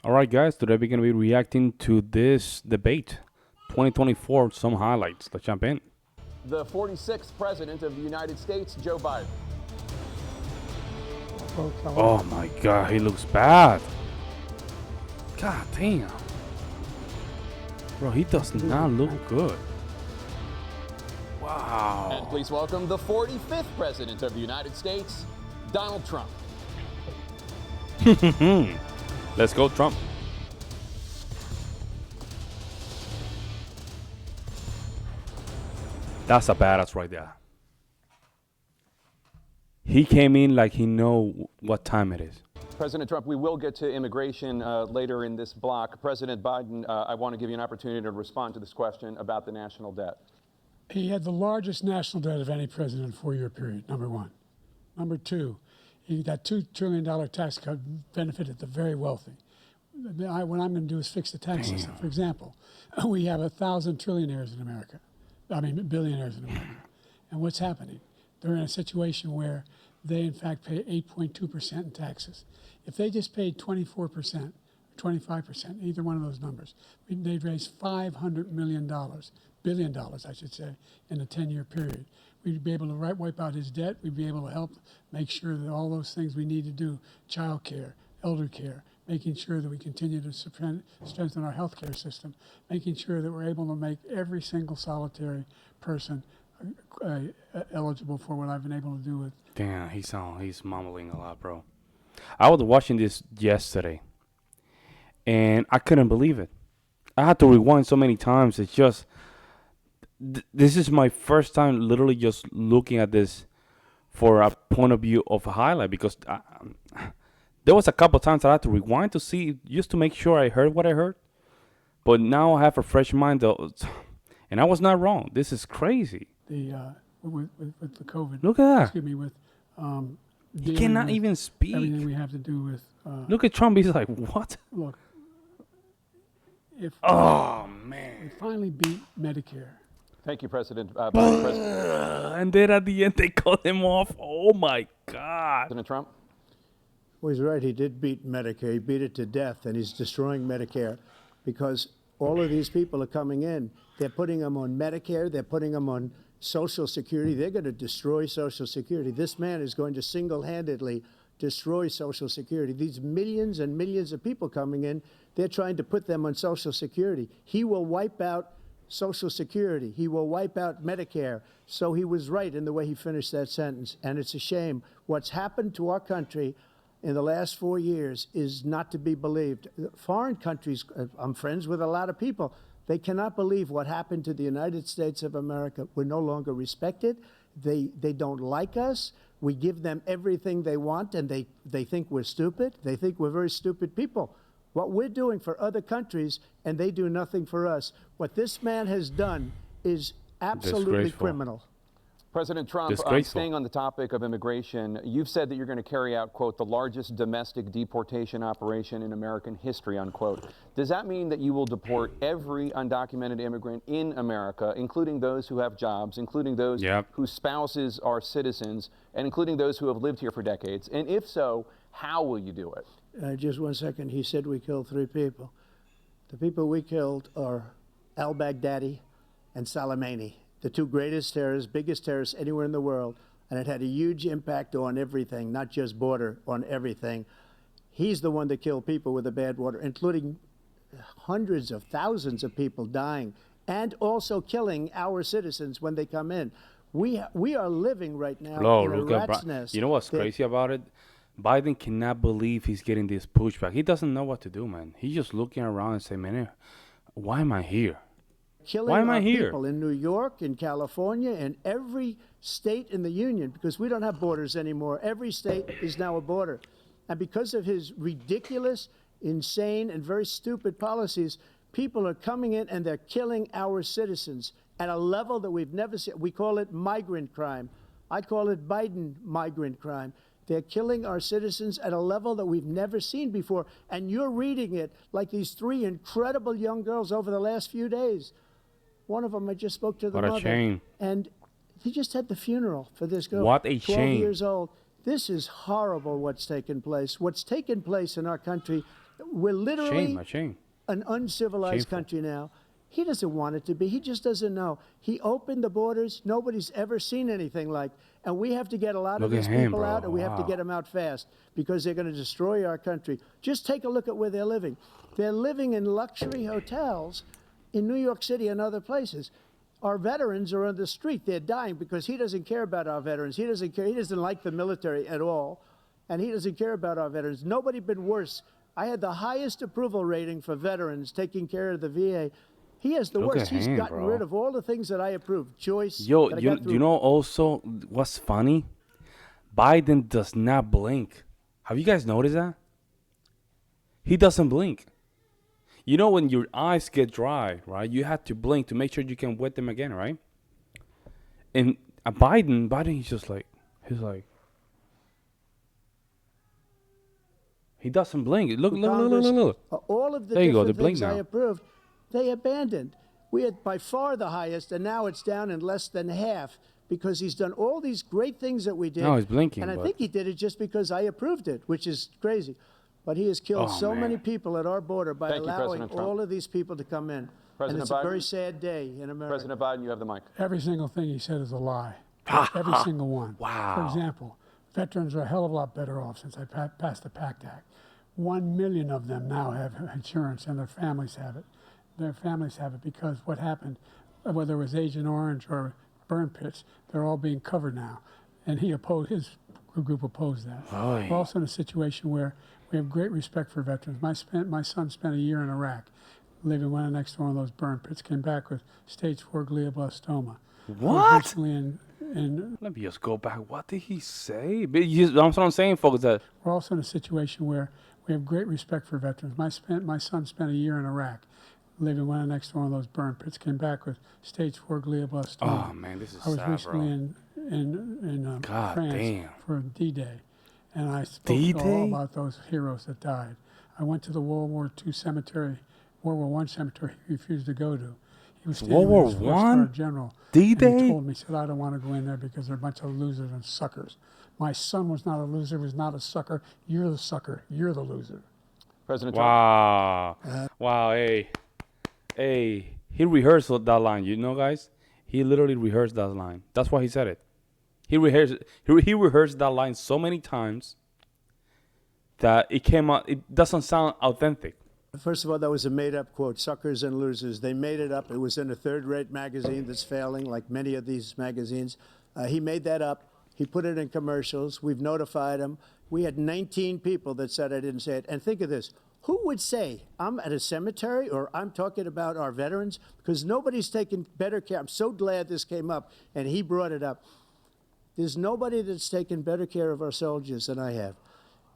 All right, guys, today we're going to be reacting to this debate 2024, some highlights. Let's jump in. The 46th President of the United States, Joe Biden. Oh my God, he looks bad. God damn. Bro, he does not look good. And Wow. please welcome the 45th President of the United States, Donald Trump. Let's go, Trump. That's a badass right there. He came in like he know what time it is. President Trump, we will get to immigration later in this block. President Biden, I want to give you an opportunity to respond to this question about the national debt. He had the largest national debt of any president in a 4-year period, number one. Number two, that $2 trillion tax cut benefited the very wealthy. What I'm going to do is fix the tax system. For example, we have 1,000 trillionaires in America. I mean, billionaires in America. And what's happening? They're in a situation where they, in fact, pay 8.2% in taxes. If they just paid 24%, 25%, either one of those numbers, they'd raise $500 million, billion dollars, I should say, in a 10-year period. We'd be able to wipe out his debt. We'd be able to help make sure that all those things we need to do, child care, elder care, making sure that we continue to strengthen our healthcare system, making sure that we're able to make every single solitary person eligible for what I've been able to do with. Damn, he's mumbling a lot, bro. I was watching this yesterday, and I couldn't believe it. I had to rewind so many times. It's just this is my first time literally just looking at this for a point of view of a highlight because there was a couple times I had to rewind to see just to make sure I heard what I heard. But now I have a fresh mind, though, and I was not wrong. This is crazy. With the COVID. Look at that. Excuse me, with He dealing cannot with even speak. everything we have to do with. Look at Trump. He's like, what? Look, if Oh we man! finally beat Medicare, Thank you, President Biden. And then at the end they cut him off. Oh my God! President Trump. Well, he's right. He did beat Medicare. He beat it to death, and he's destroying Medicare because all of these people are coming in. They're putting them on Medicare. They're putting them on Social Security. They're going to destroy Social Security. This man is going to single-handedly destroy Social Security. These millions and millions of people coming in, they're trying to put them on Social Security. He will wipe out Social Security. He will wipe out Medicare. So he was right in the way he finished that sentence. And it's a shame. What's happened to our country in the last 4 years is not to be believed. Foreign countries, I'm friends with a lot of people, they cannot believe what happened to the United States of America. We're no longer respected. They don't like us. We give them everything they want, and they think we're stupid. They think we're very stupid people. What we're doing for other countries, and they do nothing for us. What this man has done is absolutely Disgraceful. criminal. President Trump, Disgraceful. staying on the topic of immigration, you've said that you're going to carry out, quote, the largest domestic deportation operation in American history, unquote. Does that mean that you will deport every undocumented immigrant in America, including those who have jobs, including those Yep. whose spouses are citizens, and including those who have lived here for decades? And if so, how will you do it? Just 1 second. He said we killed 3 people. The people we killed are al-Baghdadi and Soleimani, the 2 greatest terrorists, biggest terrorists anywhere in the world. And it had a huge impact on everything, not just border, on everything. He's the one that killed people with the bad water, including hundreds of thousands of people dying and also killing our citizens when they come in. We are living right now Bro, in a look at rat's nest. You know what's crazy about it? Biden cannot believe he's getting this pushback. He doesn't know what to do, man. He's just looking around and saying, man, why am I here? Killing Why am I our here? people in New York, in California, in every state in the union, because we don't have borders anymore. Every state is now a border. And because of his ridiculous, insane, and very stupid policies, people are coming in and they're killing our citizens at a level that we've never seen. We call it migrant crime. I call it Biden migrant crime. They're killing our citizens at a level that we've never seen before. And you're reading it like these 3 incredible young girls over the last few days. One of them, I just spoke to the What a mother. shame. And he just had the funeral for this girl. What a 12 shame. years old. This is horrible what's taken place. What's taken place in our country We're literally A shame. an uncivilized Shameful. country now. He doesn't want it to be. He just doesn't know. He opened the borders. Nobody's ever seen anything like. And we have to get a lot of Look at these him, people bro. out, and we have to Wow. get them out fast because they're going to destroy our country. Just take a look at where they're living. They're living in luxury hotels in New York City and other places. Our veterans are on the street. They're dying because he doesn't care about our veterans. He doesn't care. He doesn't like the military at all, and he doesn't care about our veterans. Nobody been worse. I had the highest approval rating for veterans taking care of the VA. He has the Look worst. at He's him, gotten bro. rid of all the things that I approved. Choice. Yo, that I you got through. you know also what's funny? Biden does not blink. Have you guys noticed that? He doesn't blink. You know when your eyes get dry, right? You have to blink to make sure you can wet them again, right? And Biden, he's just like, he doesn't blink. Look. Congress, all of the There you go, different they blink things I now. approved, they abandoned. We had by far the highest, and now it's down in less than half because he's done all these great things that we did. No, he's blinking, and I but- think he did it just because I approved it, which is crazy. But he has killed Oh, so man. many people at our border by Thank you, allowing President Trump. all of these people to come in. President and it's Biden? a very sad day in America. President Biden, you have the mic. Every single thing he said is a lie. Every single one. Wow. For example, veterans are a hell of a lot better off since I passed the PACT Act. 1 million of them now have insurance, and their families have it. Their families have it because what happened, whether it was Agent Orange or burn pits, they're all being covered now. And his group opposed that. Oy. We're also in a situation where we have great respect for veterans. My son spent a year in Iraq, living right next to one of those burn pits, came back with stage 4 glioblastoma. What? Recently in Let me just go back. What did he say? That's what I'm saying, folks. That We're also in a situation where we have great respect for veterans. My son spent a year in Iraq, living right next to one of those burn pits, came back with stage 4 glioblastoma. oh man, this is I was sad, recently bro. in God France damn. for D-Day, and I spoke D-Day? all about those heroes that died. I went to the World War II cemetery, World War I cemetery he refused to go to. He was standing World War with his 4-star One? general. D-Day? And he told me, he said, I don't want to go in there because they're a bunch of losers and suckers. My son was not a loser, was not a sucker. You're the sucker. You're the loser. President Trump. Wow. Wow. Hey. He rehearsed that line. You know, guys. He literally rehearsed that line. That's why he said it. He rehearsed that line so many times that it came out. It doesn't sound authentic. First of all, that was a made-up quote, suckers and losers. They made it up. It was in a third-rate magazine that's failing, like many of these magazines. He made that up. He put it in commercials. We've notified him. We had 19 people that said I didn't say it. And think of this. Who would say I'm at a cemetery or I'm talking about our veterans? Because nobody's taken better care. I'm so glad this came up, and he brought it up. There's nobody that's taken better care of our soldiers than I have.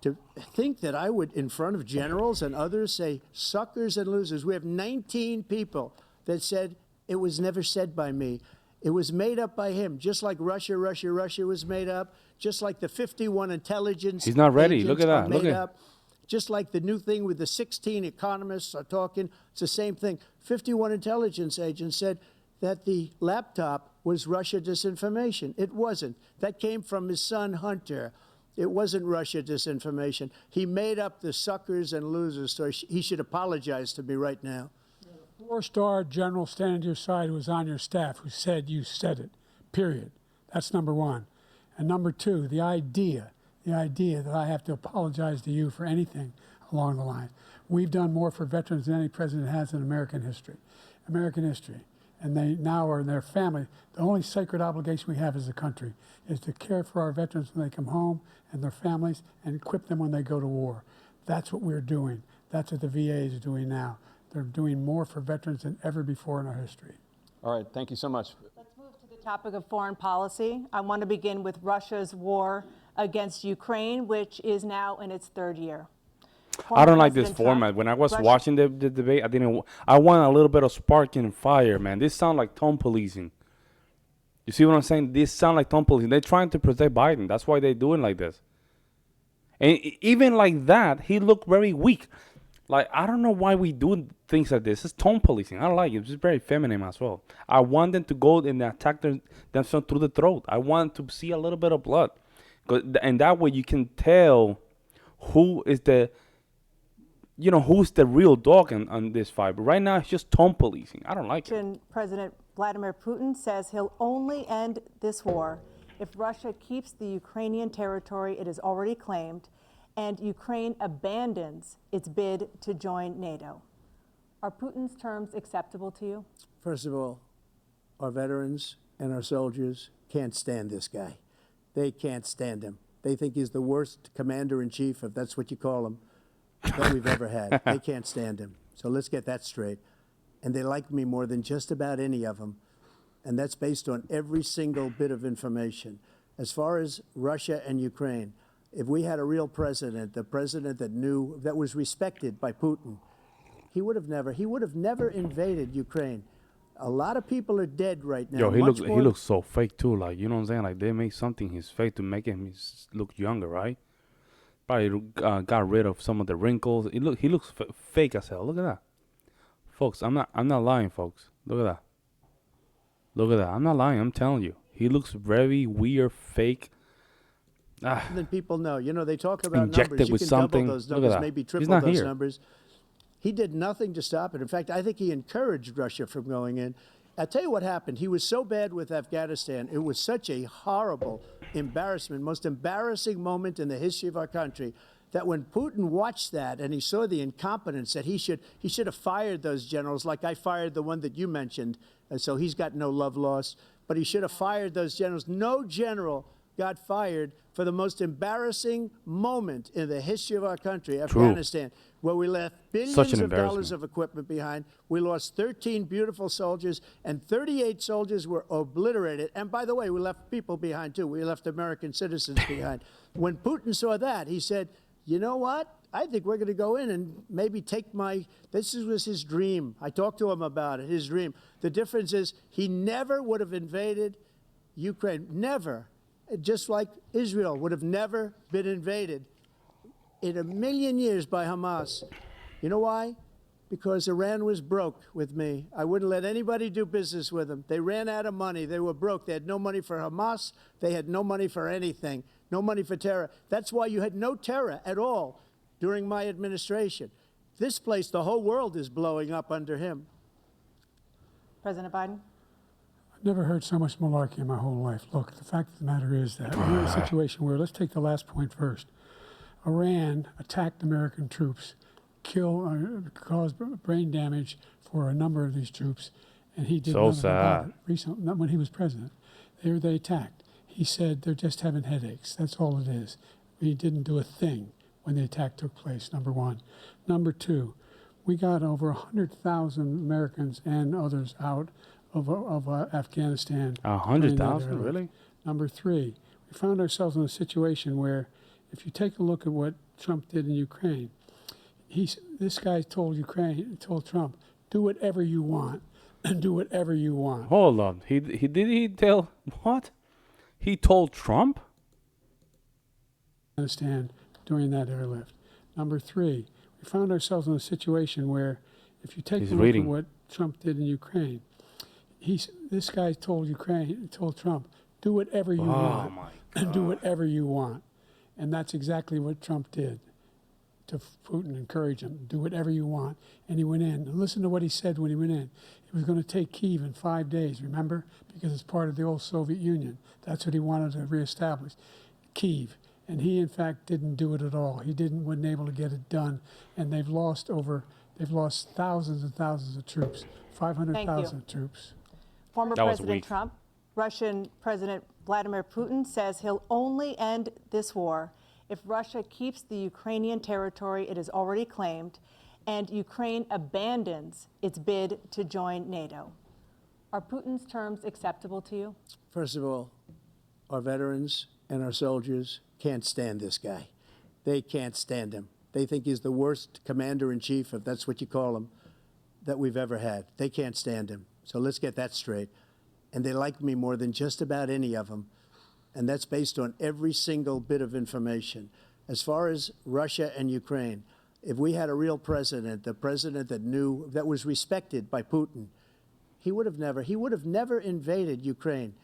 To think that I would, in front of generals and others, say suckers and losers. We have 19 people that said it was never said by me. It was made up by him, just like Russia was made up, just like the 51 intelligence He's not ready. Look agents at are that. made Look at- up. Just like the new thing with the 16 economists are talking, it's the same thing. 51 intelligence agents said that the laptop was Russia disinformation. It wasn't. That came from his son, Hunter. It wasn't Russia disinformation. He made up the suckers and losers, so he should apologize to me right now. 4-star general standing to your side who was on your staff who said you said it, period. That's number one. And number two, the idea that I have to apologize to you for anything along the line. We've done more for veterans than any president has in American history. And they now are in their family. The only sacred obligation we have as a country is to care for our veterans when they come home and their families and equip them when they go to war. That's what we're doing. That's what the VA is doing now. They're doing more for veterans than ever before in our history. All right, thank you so much. Let's move to the topic of foreign policy. I want to begin with Russia's war against Ukraine, which is now in its third year. I don't like this President Trump, format. When I was Russia- watching the debate, I want a little bit of spark and fire, man. This sounds like tone policing. You see what I'm saying? This sounds like tone policing. They're trying to protect Biden. That's why they're doing like this. And even like that, he looked very weak. Like, I don't know why we do things like this. It's tone policing. I don't like it. It's just very feminine as well. I want them to go and attack themselves through the throat. I want to see a little bit of blood. And that way you can tell who is the who's the real dog on this fight. But right now, it's just tone policing. I don't like it. Russian President Vladimir Putin says he'll only end this war if Russia keeps the Ukrainian territory it has already claimed and Ukraine abandons its bid to join NATO. Are Putin's terms acceptable to you? First of all, our veterans and our soldiers can't stand this guy. They can't stand him. They think he's the worst commander-in-chief, if that's what you call him, that we've ever had. They can't stand him. So let's get that straight. And they like me more than just about any of them. And that's based on every single bit of information. As far as Russia and Ukraine, if we had a real president, the president that knew, that was respected by Putin, he would have never invaded Ukraine. A lot of people are dead right now. Yo, he looks so fake too. Like, you know what I'm saying? Like, they made something his face to make him look younger, right? Probably got rid of some of the wrinkles. He looks fake as hell. Look at that, folks. I'm not lying, folks. Look at that. Look at that. I'm not lying. I'm telling you, he looks very weird, fake. Then people know. You know, they talk about Injected numbers. You with can something. double those Look at numbers, that. maybe He's triple not those here. numbers. He did nothing to stop it. In fact, I think he encouraged Russia from going in. I'll tell you what happened. He was so bad with Afghanistan. It was such a horrible embarrassment, most embarrassing moment in the history of our country, that when Putin watched that and he saw the incompetence, that he should have fired those generals, like I fired the one that you mentioned, and so he's got no love lost, but he should have fired those generals. No general got fired for the most embarrassing moment in the history of our country, Afghanistan, where we left billions of dollars of equipment behind. We lost 13 beautiful soldiers, and 38 soldiers were obliterated. And by the way, we left people behind, too. We left American citizens behind. When Putin saw that, he said, you know what? I think we're going to go in and maybe take this was his dream. I talked to him about it, his dream. The difference is he never would have invaded Ukraine, never. Just like Israel would have never been invaded in a million years by Hamas. You know why? Because Iran was broke with me. I wouldn't let anybody do business with them. They ran out of money. They were broke. They had no money for Hamas. They had no money for anything, no money for terror. That's why you had no terror at all during my administration. This place, the whole world is blowing up under him. President Biden? Never heard so much malarkey in my whole life. Look, the fact of the matter is that we're in a situation where, let's take the last point first. Iran attacked American troops, caused brain damage for a number of these troops, and he did nothing about it. Recently, not when he was president. They attacked. He said they're just having headaches. That's all it is. He didn't do a thing when the attack took place, number one. Number two, we got over 100,000 Americans and others out of Afghanistan. 100,000, really? Number three, we found ourselves in a situation where, if you take a look at what Trump did in Ukraine, this guy told Trump, do whatever you want, and do whatever you want. Hold on, he tell what? He told Trump? Afghanistan during that airlift. Number three, we found ourselves in a situation where, if you take a look at what Trump did in Ukraine, this guy told Trump, do whatever you want, and do whatever you want. And that's exactly what Trump did to Putin, encourage him, do whatever you want. And he went in. And listen to what he said when he went in. He was going to take Kyiv in 5 days, remember? Because it's part of the old Soviet Union. That's what he wanted to reestablish, Kyiv. And he, in fact, didn't do it at all. He wasn't able to get it done. And they've lost thousands and thousands of troops, 500,000 troops. Former President Trump, Russian President Vladimir Putin says he'll only end this war if Russia keeps the Ukrainian territory it has already claimed and Ukraine abandons its bid to join NATO. Are Putin's terms acceptable to you? First of all, our veterans and our soldiers can't stand this guy. They can't stand him. They think he's the worst commander-in-chief, if that's what you call him, that we've ever had. They can't stand him. So let's get that straight. And they like me more than just about any of them. And that's based on every single bit of information. As far as Russia and Ukraine, if we had a real president, the president that knew, that was respected by Putin, he would have never invaded Ukraine.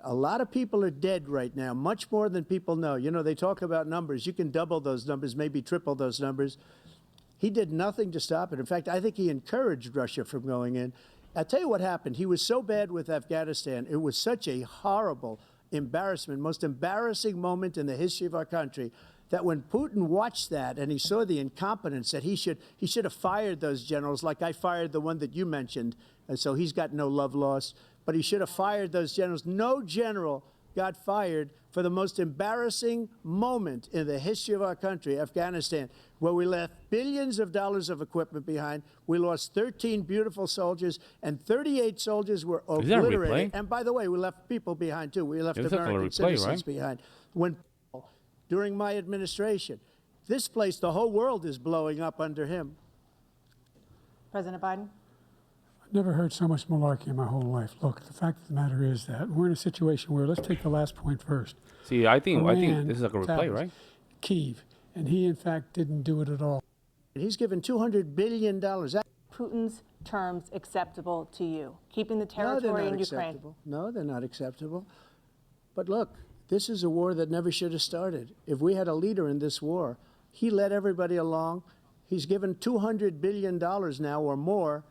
A lot of people are dead right now, much more than people know. You know, they talk about numbers. You can double those numbers, maybe triple those numbers. He did nothing to stop it. In fact, I think he encouraged Russia from going in. I'll tell you what happened. He was so bad with Afghanistan. It was such a horrible embarrassment, most embarrassing moment in the history of our country, that when Putin watched that and he saw the incompetence, that he should have fired those generals, like I fired the one that you mentioned, and so he's got no love lost, but he should have fired those generals. No general got fired for the most embarrassing moment in the history of our country, Afghanistan, where we left billions of dollars of equipment behind. We lost 13 beautiful soldiers, and 38 soldiers were Is that a obliterated. replay? And by the way, we left people behind, too. We left It's definitely a American replay, citizens right? behind. When during my administration, this place, the whole world is blowing up under him. President Biden? I've never heard so much malarkey in my whole life. Look, the fact of the matter is that we're in a situation where, let's take the last point first. See, I think Iran this is like a replay, tapped right? Kyiv, and he in fact didn't do it at all. He's given $200 billion. Putin's terms acceptable to you? Keeping the No, they're territory not in Ukraine? acceptable. No, they're not acceptable. But look, this is a war that never should have started. If we had a leader in this war, he led everybody along. He's given $200 billion now or more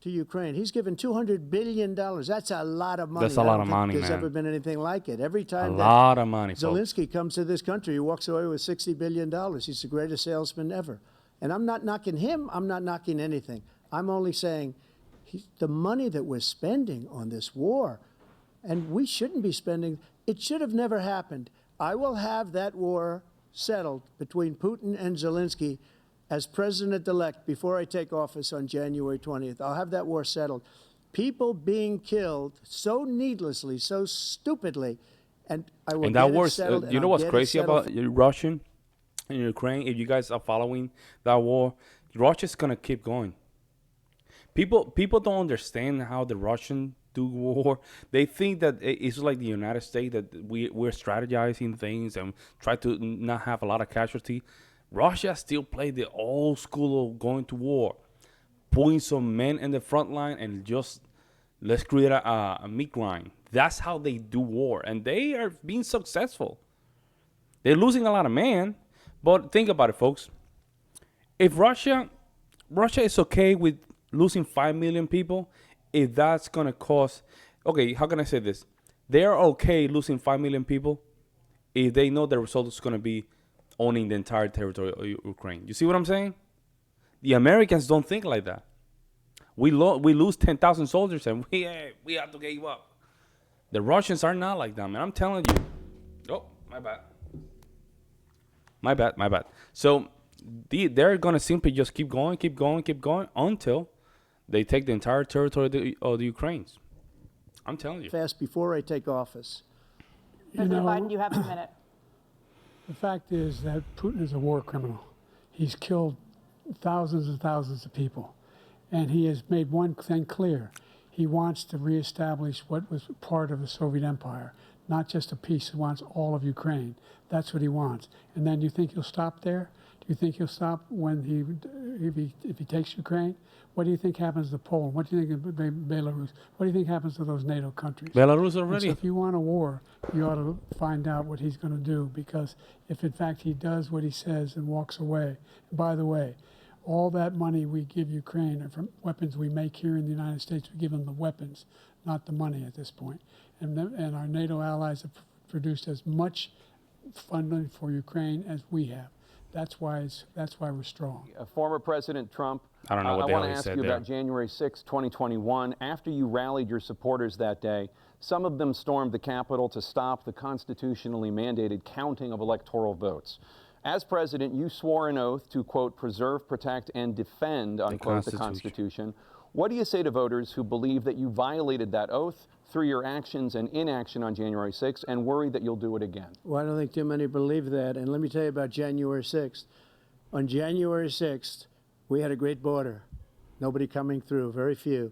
to Ukraine. He's given $200 billion. That's a lot of money. That's a lot of money, There's man. ever been anything like it. Every A time lot of money, folks. Zelensky comes to this country, he walks away with $60 billion. He's the greatest salesman ever. And I'm not knocking him. I'm not knocking anything. I'm only saying the money that we're spending on this war, and we shouldn't be spending, it should have never happened. I will have that war settled between Putin and Zelensky as president-elect before I take office on January 20th. I'll have that war settled. People being killed so needlessly, so stupidly, and I will And get that it was, settled. you and know I'll what's get it crazy settled about Russian and Ukraine? If you guys are following that war, Russia's gonna keep going. People don't understand how the Russian do war. They think that it's like the United States, that we're strategizing things and try to not have a lot of casualty. Russia still play the old school of going to war, putting some men in the front line and just let's create a meat grind. That's how they do war, and they are being successful. They're losing a lot of men, but think about it, folks. If Russia is okay with losing 5 million people, if that's gonna cost, okay, how can I say this? They are okay losing 5 million people if they know the result is gonna be owning the entire territory of Ukraine. You see what I'm saying? The Americans don't think like that. We lose 10,000 soldiers and we have to give up. The Russians are not like that, man. I'm telling you. Oh, my bad. So they're gonna simply just keep going until they take the entire territory of the Ukrainians. I'm telling you. fast before I take office. President know- Biden, you have a minute. The fact is that Putin is a war criminal. He's killed thousands and thousands of people. And he has made one thing clear. He wants to reestablish what was part of the Soviet Empire, not just a piece. He wants all of Ukraine. That's what he wants. And then you think he'll stop there? Do you think he'll stop when if he takes Ukraine? What do you think happens to Poland? What do you think of Belarus? What do you think happens to those NATO countries? Belarus And already. so if you want a war, you ought to find out what he's going to do, because if in fact he does what he says and walks away, and by the way, all that money we give Ukraine are from weapons we make here in the United States. We give them the weapons, not the money at this point. And our NATO allies have produced as much funding for Ukraine as we have. That's why we're strong. Former President Trump, I don't know what the I hell want he to ask said you there. about January 6, 2021. After you rallied your supporters that day, some of them stormed the Capitol to stop the constitutionally mandated counting of electoral votes. As president, you swore an oath to, quote, preserve, protect, and defend, unquote, the Constitution. What do you say to voters who believe that you violated that oath through your actions and inaction on January 6th and worry that you'll do it again? Well, I don't think too many believe that. And let me tell you about January 6th. On January 6th, we had a great border. Nobody coming through, very few.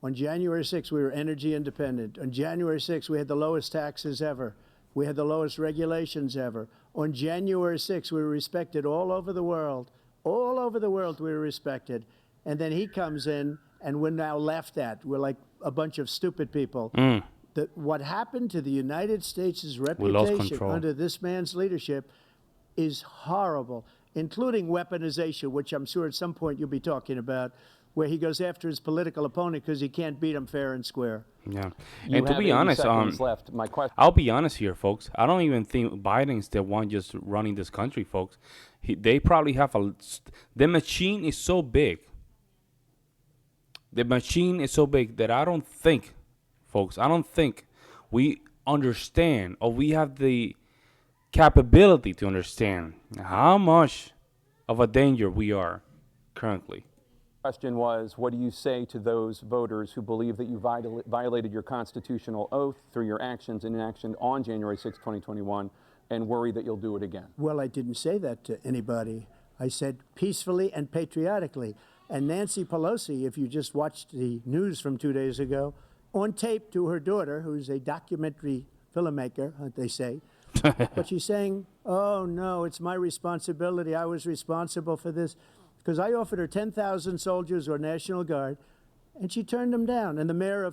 On January 6th, we were energy independent. On January 6th, we had the lowest taxes ever. We had the lowest regulations ever. On January 6th, we were respected all over the world. All over the world, we were respected. And then he comes in, and we're now laughed at. We're like a bunch of stupid people. What happened to the United States' We lost reputation control. under this man's leadership is horrible. including weaponization, which I'm sure at some point you'll be talking about, where he goes after his political opponent because he can't beat him fair and square. Yeah. You And to have be 80 honest, seconds left. My question. I'll be honest here, folks. I don't even think Biden's the one just running this country, folks. They probably have the machine is so big. The machine is so big that I don't think, folks, I don't think we understand or we have the capability to understand how much of a danger we are currently. Question was, what do you say to those voters who believe that you violated your constitutional oath through your actions and inaction on January 6, 2021, and worry that you'll do it again? Well, I didn't say that to anybody. I said peacefully and patriotically. And Nancy Pelosi, if you just watched the news from 2 days ago, on tape to her daughter, who's a documentary filmmaker, they say, but she's saying, oh, no, it's my responsibility. I was responsible for this. Because I offered her 10,000 soldiers or National Guard, and she turned them down. And the mayor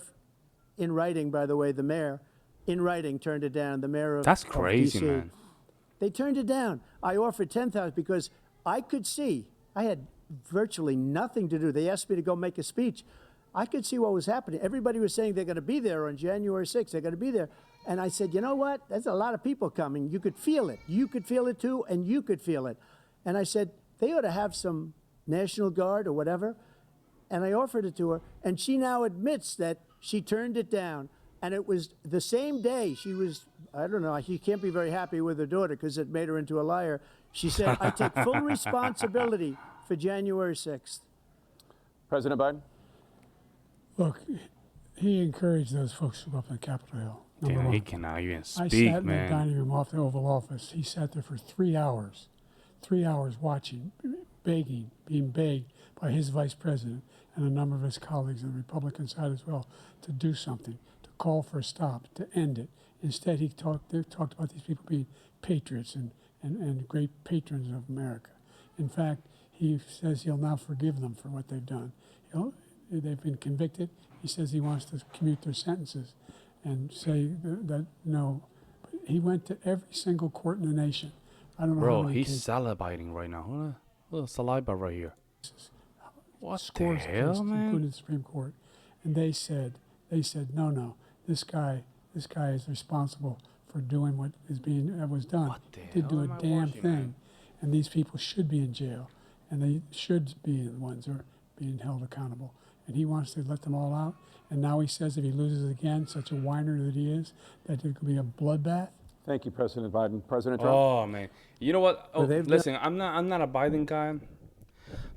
in writing, by the way, the mayor, in writing, turned it down. The mayor of That's crazy, of DC, man. They turned it down. I offered 10,000 because I could see, I had virtually nothing to do. They asked me to go make a speech. I could see what was happening. Everybody was saying they're going to be there on January 6th. They're going to be there. And I said, you know what? There's a lot of people coming. You could feel it. You could feel it too, and you could feel it. And I said, they ought to have some National Guard or whatever. And I offered it to her. And she now admits that she turned it down. And it was the same day she was, I don't know, she can't be very happy with her daughter because it made her into a liar. She said, I take full responsibility for January 6th. President Biden? Look, he encouraged those folks to go up on Capitol Hill. Number Damn, one. he cannot even I speak, sat in the man. dining room off the Oval Office. He sat there for 3 hours watching, begging, being begged by his vice president and a number of his colleagues on the Republican side as well to do something, to call for a stop, to end it. Instead, they talked about these people being patriots and great patrons of America. In fact, he says he'll now forgive them for what they've done. They've been convicted. He says he wants to commute their sentences and say that no. But he went to every single court in the nation. I don't know how Bro, many he's cases. salivating right now. Hold on. A little saliva right here. What the Scores of hell, cases, man? including the Supreme Court, and they said, no, this guy is responsible for doing what was done. What the He didn't do hell a am I damn watching, thing, man? and these people should be in jail, and they should be the ones who are being held accountable. And he wants to let them all out. And now he says if he loses again, such a whiner that he is, that there could be a bloodbath. Thank you, President Biden. President Trump? Oh man, you know what? Oh, they've listen, I'm not a Biden guy,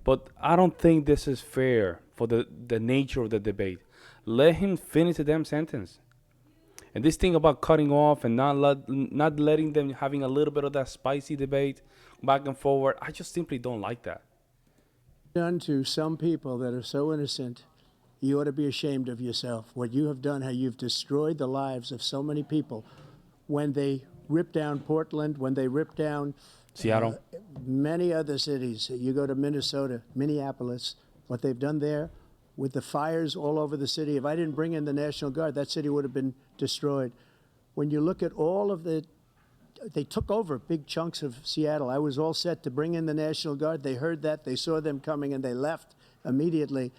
but I don't think this is fair for the nature of the debate. Let him finish the damn sentence. And this thing about cutting off and not letting them having a little bit of that spicy debate back and forward, I just simply don't like that. Done to some people that are so innocent, you ought to be ashamed of yourself. What you have done, how you've destroyed the lives of so many people when they ripped down Portland, when they ripped down Seattle. many other cities. You go to Minnesota, Minneapolis, what they've done there with the fires all over the city. If I didn't bring in the National Guard, that city would have been destroyed. When you look at all of they took over big chunks of Seattle. I was all set to bring in the National Guard. They heard that, they saw them coming, and they left immediately.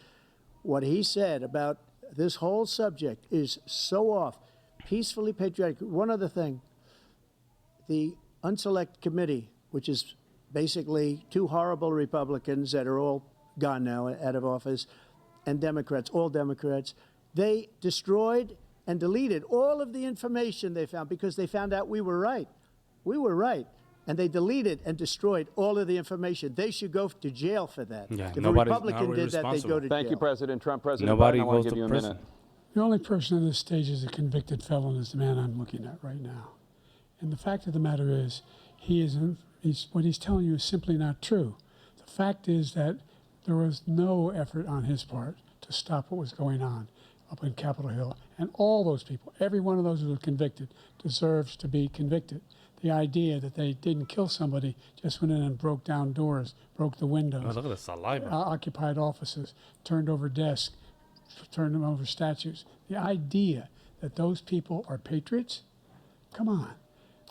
What he said about this whole subject is so off. Peacefully patriotic. One other thing. The Unselect Committee, which is basically two horrible Republicans that are all gone now, out of office, and Democrats, all Democrats, they destroyed and deleted all of the information they found because they found out we were right. We were right. And they deleted and destroyed all of the information. They should go to jail for that. Yeah, if a nobody's Republican did that, they'd go to Thank jail. you, President Trump. President Nobody Biden, I want goes to give to you a prison. minute. The only person on this stage is a convicted felon is the man I'm looking at right now. And the fact of the matter is, what he's telling you is simply not true. The fact is that there was no effort on his part to stop what was going on up in Capitol Hill. And all those people, every one of those who were convicted, deserves to be convicted. The idea that they didn't kill somebody, just went in and broke down doors, broke the windows, Oh, look at the saliva. occupied offices, turned over desks, turned over statues. The idea that those people are patriots, come on.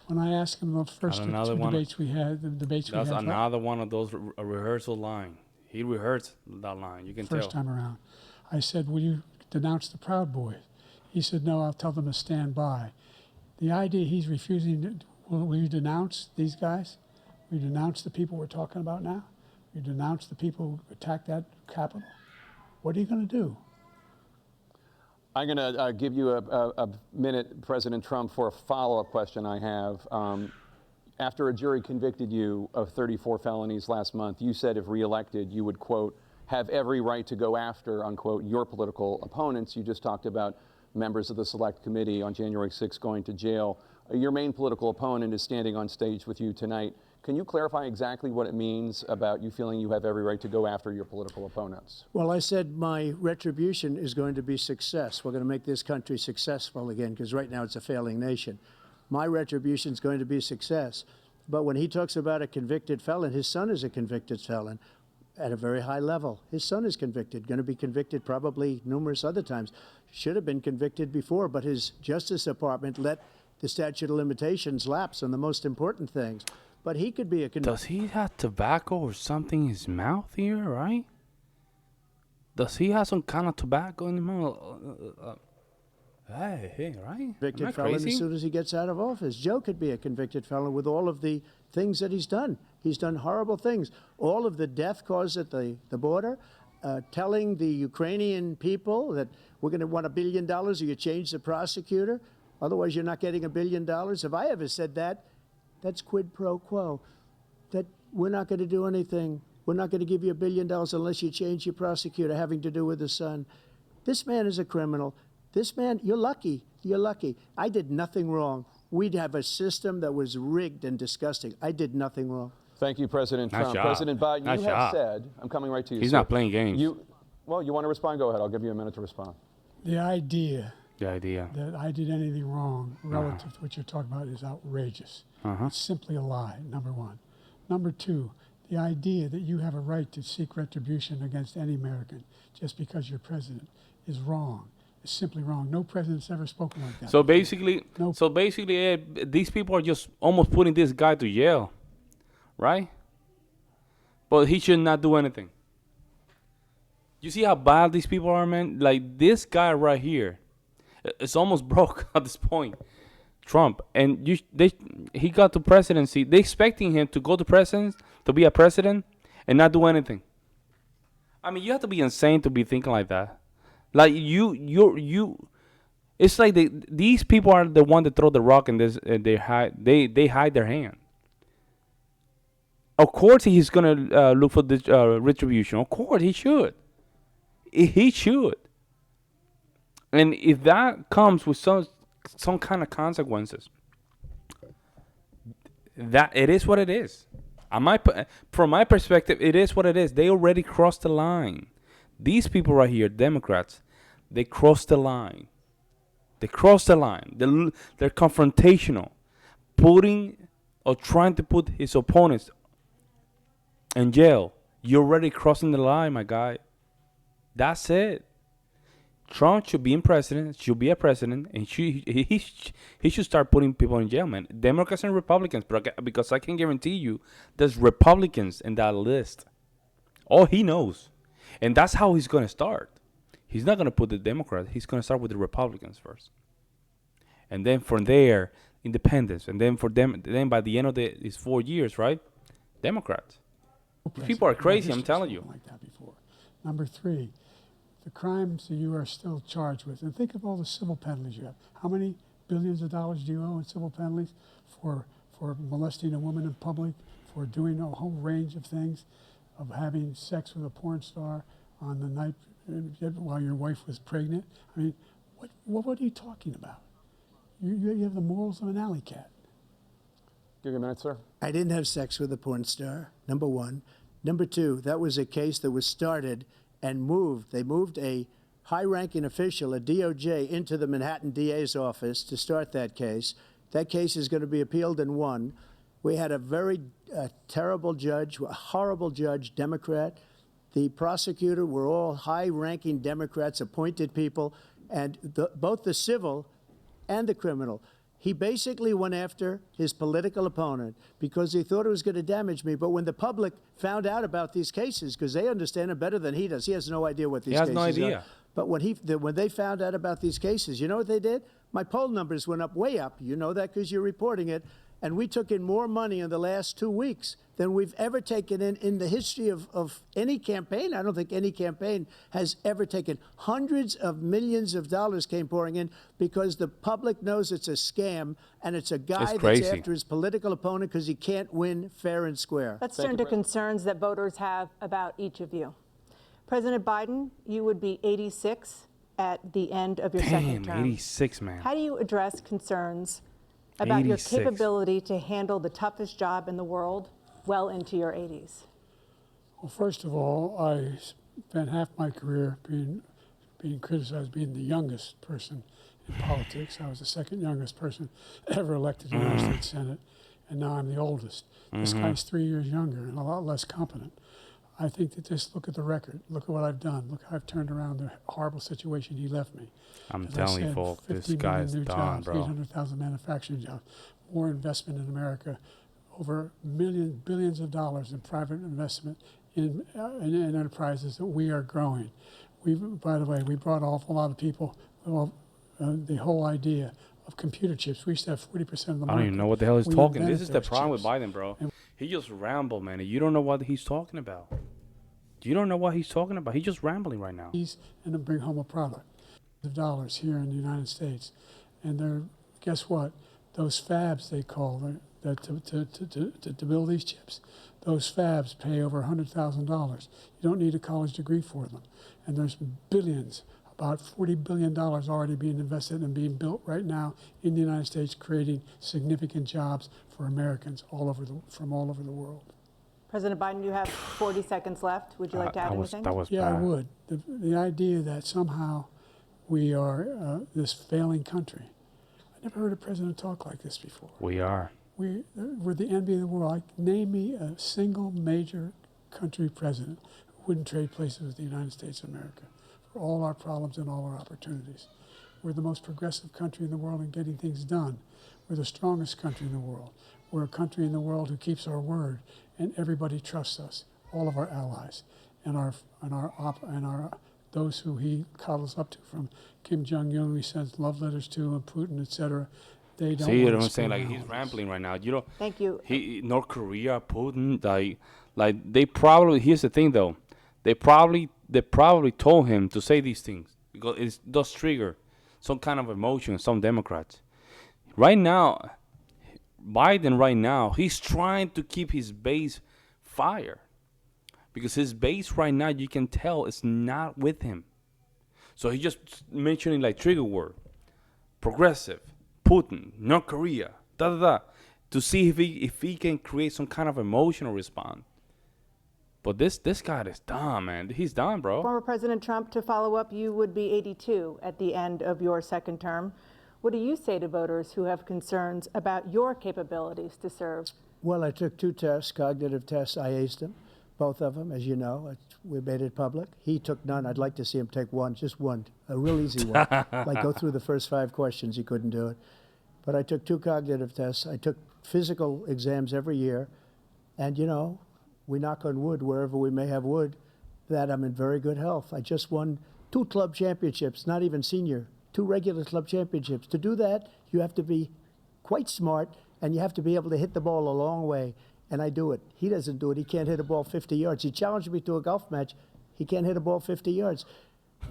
When I asked him the first two another one. debates we had, That's another one of those rehearsal line. He rehearsed that line. You can first tell. time around, I said, will you denounce the Proud Boys? He said, no, I'll tell them to stand by. The idea he's refusing, will you denounce these guys? Will you denounce the people we're talking about now? Will you denounce the people who attacked that Capitol? What are you going to do? I'm going to give you a minute, President Trump, for a follow-up question I have. After a jury convicted you of 34 felonies last month, you said if reelected, you would, quote, have every right to go after, unquote, your political opponents. You just talked about members of the Select Committee on January 6th going to jail. Your main political opponent is standing on stage with you tonight. Can you clarify exactly what it means about you feeling you have every right to go after your political opponents? Well, I said my retribution is going to be success. We're going to make this country successful again, because right now it's a failing nation. My retribution is going to be success. But when he talks about a convicted felon, his son is a convicted felon at a very high level. His son is convicted, going to be convicted probably numerous other times. Should have been convicted before, but his Justice Department let the statute of limitations lapse on the most important things. But he could be a Does he have tobacco or something in his mouth here, right? Does he have some kind of tobacco in his mouth? Hey, right? Am I convicted felon crazy? as soon as he gets out of office. Joe could be a convicted felon with all of the things that he's done. He's done horrible things. All of the death caused at the border, telling the Ukrainian people that we're going to want $1 billion or you change the prosecutor. Otherwise, you're not getting $1 billion. If I ever said that, that's quid pro quo. That we're not going to do anything. We're not going to give you $1 billion unless you change your prosecutor, having to do with the son. This man is a criminal. This man, you're lucky. You're lucky. I did nothing wrong. We'd have a system that was rigged and disgusting. I did nothing wrong. Thank you, President Nice Trump. job. President Biden, Nice you have job. said, I'm coming right to you. He's sir. not playing games. Well, you want to respond? Go ahead. I'll give you a minute to respond. The idea The idea. that I did anything wrong relative to what you're talking about is outrageous. It's simply a lie, number one. Number two, the idea that you have a right to seek retribution against any American just because you're president is wrong. It's simply wrong. No president's ever spoken like that. So basically, Nope. these people are just almost putting this guy to jail, right? But he should not do anything. You see how bad these people are, man? Like this guy right here, it's almost broke at this point. Trump, and he got to presidency. They expecting him to go to president, to be a president, and not do anything. I mean, you have to be insane to be thinking like that. Like you. It's like these people are the one that throw the rock and they hide their hand. Of course, he's gonna look for this retribution. Of course, he should. He should. And if that comes with some kind of consequences, that it is what it is. From my perspective, it is what it is. They already crossed the line. These people right here, Democrats, they crossed the line. They crossed the line. They're confrontational, putting or trying to put his opponents in jail. You're already crossing the line, my guy. That's it. Trump should be a president, and he should start putting people in jail, man. Democrats and Republicans, because I can guarantee you, there's Republicans in that list. All he knows, and that's how he's gonna start. He's not gonna put the Democrats. He's gonna start with the Republicans first, and then from there, independents, and then then by the end of his 4 years, right, Democrats. People are crazy. I'm telling you. Like that before. Number three, the crimes that you are still charged with, and think of all the civil penalties you have. How many billions of dollars do you owe in civil penalties for molesting a woman in public, for doing a whole range of things, of having sex with a porn star on the night while your wife was pregnant? I mean, what are you talking about? You have the morals of an alley cat. Give you a minute, sir. I didn't have sex with a porn star, number one. Number two, that was a case that was started and moved. They moved a high-ranking official, a DOJ, into the Manhattan DA's office to start that case. That case is going to be appealed and won. We had a very terrible judge, a horrible judge, Democrat. The prosecutor were all high-ranking Democrats, appointed people, and both the civil and the criminal. He basically went after his political opponent because he thought it was going to damage me. But when the public found out about these cases, because they understand it better than he does, he has no idea what these cases are. He has no idea. But when they found out about these cases, you know what they did? My poll numbers went up, way up. You know that because you're reporting it. And we took in more money in the last 2 weeks than we've ever taken in the history of any campaign. I don't think any campaign has ever taken. Hundreds of millions of dollars came pouring in because the public knows it's a scam and it's a guy that's after his political opponent because he can't win fair and square. Let's turn to concerns that voters have about each of you. President Biden, you would be 86 at the end of your second term. 86, man. How do you address concerns about 86. your capability to handle the toughest job in the world well into your 80s? Well, first of all, I spent half my career being criticized being the youngest person in politics. I was the second youngest person ever elected to the United States Senate, and now I'm the oldest. This guy's 3 years younger and a lot less competent. I think that just look at the record. Look at what I've done. Look how I've turned around the horrible situation he left me. I'm As telling I you, said, folks, this 50 million guy's new done, jobs, bro. 800,000 manufacturing jobs, more investment in America, over billions of dollars in private investment in enterprises that we are growing. By the way, we brought an awful lot of people. The whole idea of computer chips. We used to have 40% of the market. I don't even know what the hell he's We talking. This invented is the those problem with chips. Biden, bro. He just ramble, man. And you don't know what he's talking about. You don't know what he's talking about. He's just rambling right now. And then bring home a product of dollars here in the United States. And they're, guess what? Those fabs, they call to build these chips, those fabs pay over $100,000. You don't need a college degree for them. And there's billions, about $40 billion already being invested and being built right now in the United States, creating significant jobs for Americans from all over the world. President Biden, you have 40 seconds left. Would you like to add anything? That was Yeah, bad. I would. The idea that somehow we are this failing country. I never heard a president talk like this before. We are. We're the envy of the world. Name me a single major country president who wouldn't trade places with the United States of America for all our problems and all our opportunities. We're the most progressive country in the world in getting things done. We're the strongest country in the world. We're a country in the world who keeps our word, and everybody trusts us, all of our allies, and those who he coddles up to, from Kim Jong-un, he sends love letters to, and Putin, etc. They don't. See, you know want what I'm to saying? screw Like, around he's with us. rambling right now. You know, Thank you. North Korea, Putin, like they probably. Here's the thing, though. They probably told him to say these things because it does trigger some kind of emotion in some Democrats. Right now, Biden, right now, he's trying to keep his base fire because his base right now, you can tell, is not with him. So he's just mentioning like trigger word, progressive, Putin, North Korea, to see if he can create some kind of emotional response. But this guy is done, man. He's done, bro. Former President Trump, to follow up, you would be 82 at the end of your second term. What do you say to voters who have concerns about your capabilities to serve? Well, I took 2 tests, cognitive tests. I aced them, both of them, as you know. We made it public. He took none. I'd like to see him take one, just one, a real easy one. Like go through the first 5 questions. He couldn't do it. But I took 2 cognitive tests. I took physical exams every year. And, you know, we knock on wood wherever we may have wood, that I'm in very good health. I just won 2 club championships, not even senior, 2 regular club championships. To do that, you have to be quite smart, and you have to be able to hit the ball a long way. And I do it. He doesn't do it. He can't hit a ball 50 yards. He challenged me to a golf match. He can't hit a ball 50 yards.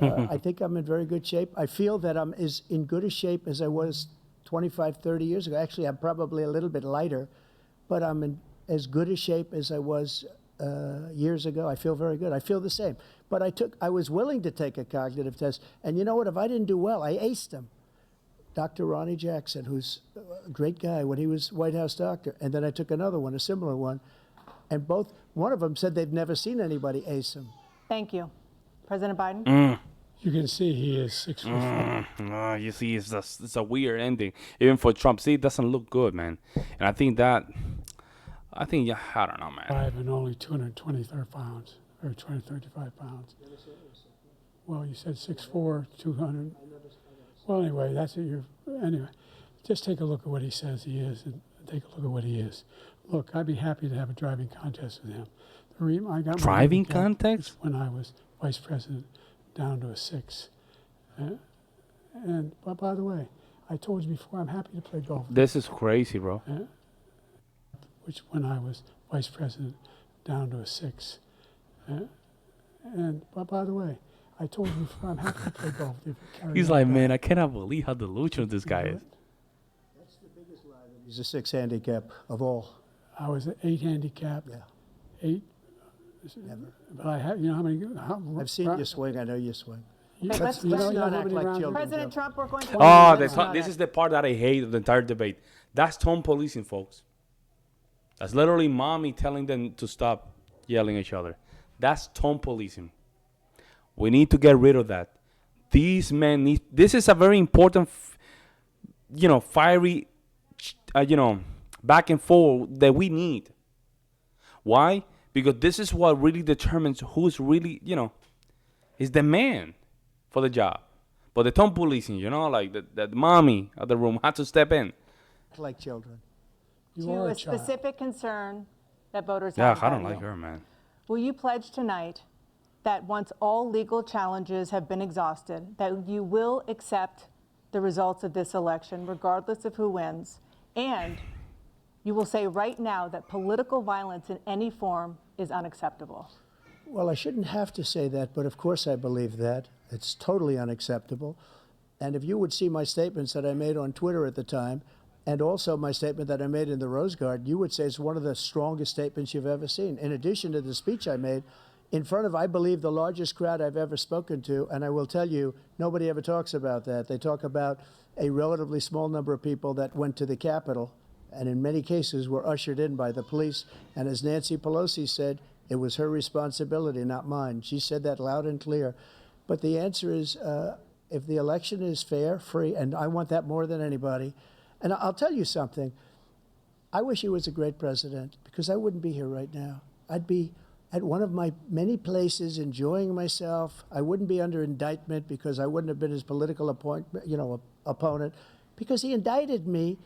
I think I'm in very good shape. I feel that I'm as in good a shape as I was 25, 30 years ago. Actually, I'm probably a little bit lighter, but I'm in as good a shape as I was years ago. I feel very good. I feel the same. But I was willing to take a cognitive test. And you know what? If I didn't do well, I aced him. Dr. Ronnie Jackson, who's a great guy when he was White House doctor. And then I took another one, a similar one. And one of them said they've never seen anybody ace him. Thank you. President Biden? You can see he is 6'4". You see, it's a weird ending, even for Trump. See, it doesn't look good, man. And I think, yeah, I don't know, man. 5 and only 223 pounds, or 235 pounds. Well, you said 6'4", 200. Well, anyway, that's it. Anyway, Just take a look at what he says he is, and take a look at what he is. Look, I'd be happy to have a driving contest with him. I got my Driving handicap contest? when I was vice president down to a 6. But by the way, I told you before, I'm happy to play golf. This is crazy, bro. Which when I was vice president down to a 6. But by the way, I told you before, I'm happy to play golf with you. He's like, man, I cannot believe how delusional this guy is. That's the biggest lie. He's a 6 handicap of all. I was an 8 handicap. Yeah. 8. Never. But I have, you know how many? I've seen you swing. I know you swing. let's not act like rounds- children. President Trump, we're going to. Oh, Let's this is the part that I hate of the entire debate. That's tone policing, folks. That's literally mommy telling them to stop yelling at each other. That's tone policing. We need to get rid of that. These men need. This is a very important, fiery, back and forth that we need. Why? Because this is what really determines who's really, is the man for the job. But the tone policing, like the mommy of the room had to step in. Like children. You To are a a child. specific concern that voters Yeah, have. I don't about like you. her, man. Will you pledge tonight that once all legal challenges have been exhausted, that you will accept the results of this election, regardless of who wins, and you will say right now that political violence in any form is unacceptable? Well, I shouldn't have to say that, but of course I believe that. It's totally unacceptable. And if you would see my statements that I made on Twitter at the time, and also my statement that I made in the Rose Garden, you would say it's one of the strongest statements you've ever seen. In addition to the speech I made in front of, I believe, the largest crowd I've ever spoken to, and I will tell you, nobody ever talks about that. They talk about a relatively small number of people that went to the Capitol, and in many cases were ushered in by the police. And as Nancy Pelosi said, it was her responsibility, not mine. She said that loud and clear. But the answer is, if the election is fair, free, and I want that more than anybody. And I'll tell you something. I wish he was a great president, because I wouldn't be here right now. I'd be at one of my many places enjoying myself. I wouldn't be under indictment because I wouldn't have been his political opponent, because he indicted me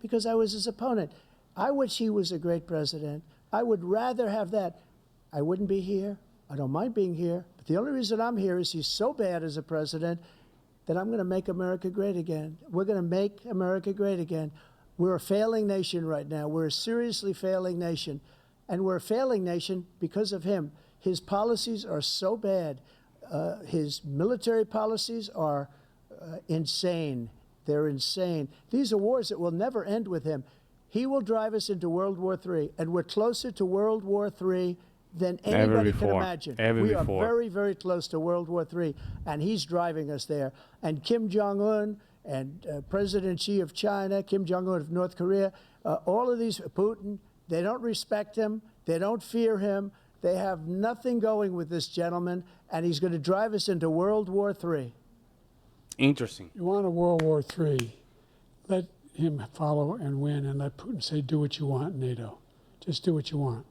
because I was his opponent. I wish he was a great president. I would rather have that. I wouldn't be here. I don't mind being here. But the only reason I'm here is he's so bad as a president that I'm going to make America great again. We're going to make America great again. We're a failing nation right now. We're a seriously failing nation. And we're a failing nation because of him. His policies are so bad. His military policies are insane. They're insane. These are wars that will never end with him. He will drive us into World War III, and we're closer to World War III than anybody can imagine. We are very, very close to World War III, and he's driving us there. And Kim Jong-un and President Xi of China, Kim Jong-un of North Korea, all of these, Putin, they don't respect him. They don't fear him. They have nothing going with this gentleman, and he's going to drive us into World War III. Interesting. You want a World War III, let him follow and win, and let Putin say, do what you want, NATO. Just do what you want.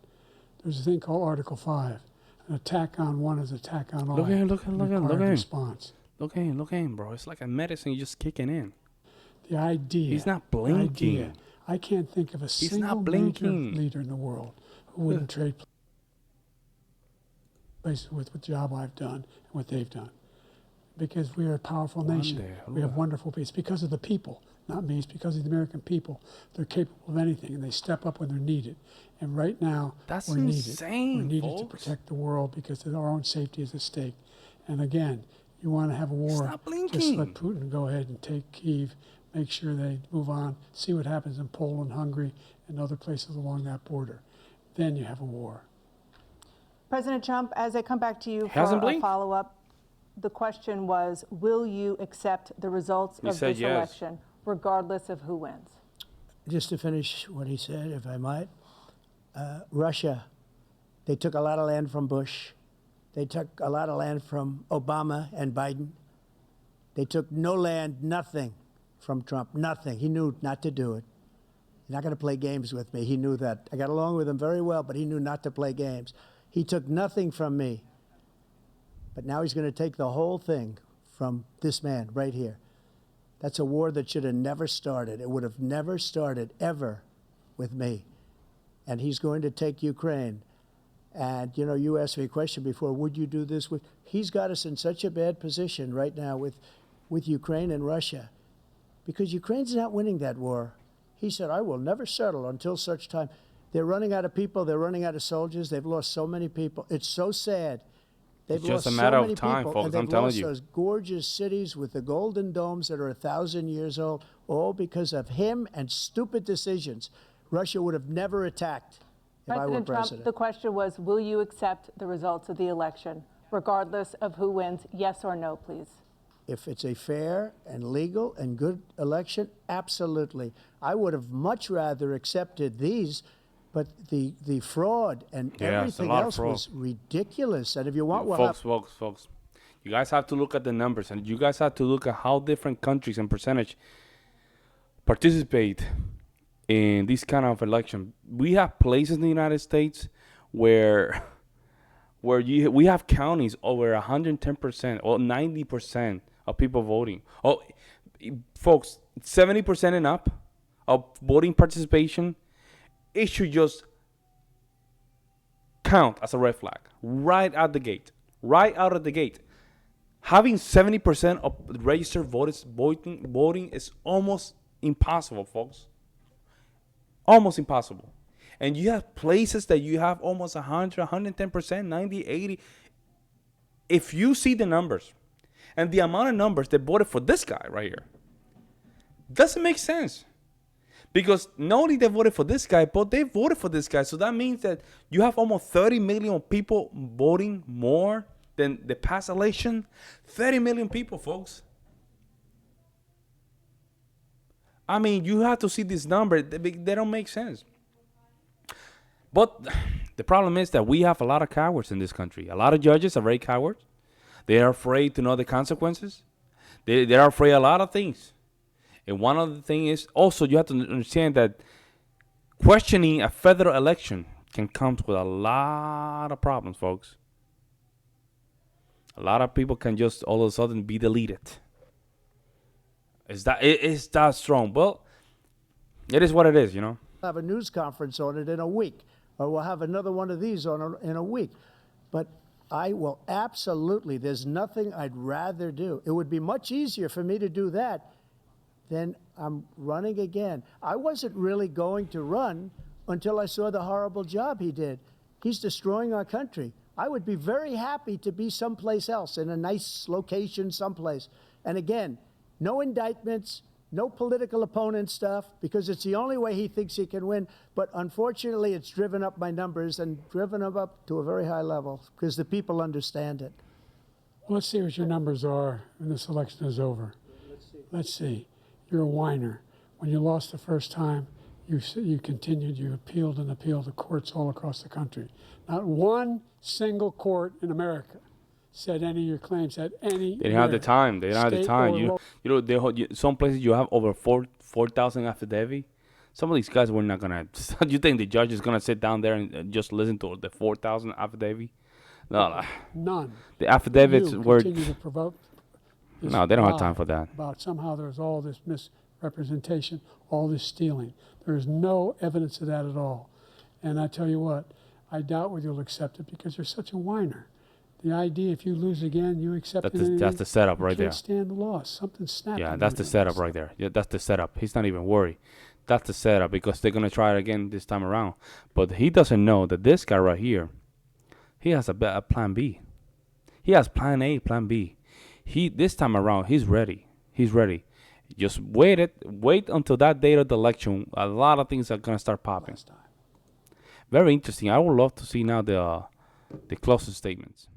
There's a thing called Article 5. An attack on one is an attack on all. Look at him, look at him, look at him, look at him. Response. Look at him, bro. It's like a medicine just kicking in. The idea. He's not blinking. Idea, I can't think of a He's single not major blinking. leader in the world who wouldn't trade places with the job I've done and what they've done. Because we are a powerful nation. We have wonderful people. It's because of the people, not me. It's because of the American people. They're capable of anything, and they step up when they're needed. And right now, That's we're needed. insane, We're needed to folks. protect the world because our own safety is at stake. And again, you want to have a war, not blinking. just let Putin go ahead and take Kyiv, make sure they move on, see what happens in Poland, Hungary, and other places along that border. Then you have a war. President Trump, as I come back to you for Hasn't a blinked? follow-up, the question was, will you accept the results of said this yes. election, regardless of who wins? Just to finish what he said, if I might, Russia, they took a lot of land from Bush. They took a lot of land from Obama and Biden. They took no land, nothing from Trump, nothing. He knew not to do it. He's not going to play games with me. He knew that. I got along with him very well, but he knew not to play games. He took nothing from me. But now he's going to take the whole thing from this man right here. That's a war that should have never started. It would have never started ever with me. And he's going to take Ukraine. And, you know, you asked me a question before, would you do this with? He's got us in such a bad position right now with Ukraine and Russia, because Ukraine's not winning that war. He said, I will never settle until such time. They're running out of people. They're running out of soldiers. They've lost so many people. It's so sad. They've It's just lost a matter so of many time, people, folks. and they've I'm telling lost you. those gorgeous cities with the golden domes that are 1,000 years old, all because of him and stupid decisions. Russia would have never attacked if I were President Trump, president. the question was, will you accept the results of the election, regardless of who wins? Yes or no, please. If it's a fair and legal and good election, absolutely. I would have much rather accepted these, but the fraud and Yeah, it's a everything lot of else fraud. was ridiculous. And if you want, Folks. You guys have to look at the numbers, and you guys have to look at how different countries and percentage participate in this kind of election. We have places in the United States where we have counties over 110% or 90% of people voting. Oh, folks, 70% and up of voting participation, it should just count as a red flag right out the gate. Right out of the gate. Having 70% of registered voters voting is almost impossible, folks. Almost impossible. And you have places that you have almost 100, 110%, 90, 80. If you see the numbers and the amount of numbers that voted for this guy right here, doesn't make sense. Because not only they voted for this guy, but they voted for this guy. So that means that you have almost 30 million people voting more than the past election. 30 million people, folks. I mean, you have to see this number. They don't make sense. But the problem is that we have a lot of cowards in this country. A lot of judges are very cowards. They are afraid to know the consequences. They are afraid of a lot of things. And one of the things is also you have to understand that questioning a federal election can come with a lot of problems, folks. A lot of people can just all of a sudden be deleted. Is that strong? Well, it is what it is, you know. have a news conference on it in a week, or we'll have another one of these in a week. But I will absolutely, there's nothing I'd rather do. It would be much easier for me to do that than I'm running again. I wasn't really going to run until I saw the horrible job he did. He's destroying our country. I would be very happy to be someplace else, in a nice location someplace. And again, no indictments, no political opponent stuff, because it's the only way he thinks he can win. But unfortunately, it's driven up my numbers and driven them up to a very high level because the people understand it. Well, let's see what your numbers are when this election is over. Let's see. You're a whiner. When you lost the first time, you continued, you appealed and appealed to courts all across the country. Not one single court in America said any of your claims had any. They didn't have the time. They didn't have the time. Some places you have over 4,000 affidavits. Some of these guys were not gonna. You think the judge is gonna sit down there and just listen to the 4,000 affidavit? No, none. The affidavits you were. continue to provoke this No, they don't have lie time for that. About somehow there's all this misrepresentation, all this stealing. There is no evidence of that at all. And I tell you what, I doubt whether you'll accept it because you're such a whiner. The idea, if you lose again, you accept it. That's the setup right there. You can't stand the loss. Something snapped. Yeah, that's the setup right there. Yeah, that's the setup. He's not even worried. That's the setup because they're gonna try it again this time around. But he doesn't know that this guy right here, he has a plan B. He has plan A, plan B. This time around, he's ready. He's ready. Just wait until that date of the election. A lot of things are gonna start popping. Very interesting. I would love to see now the closing statements.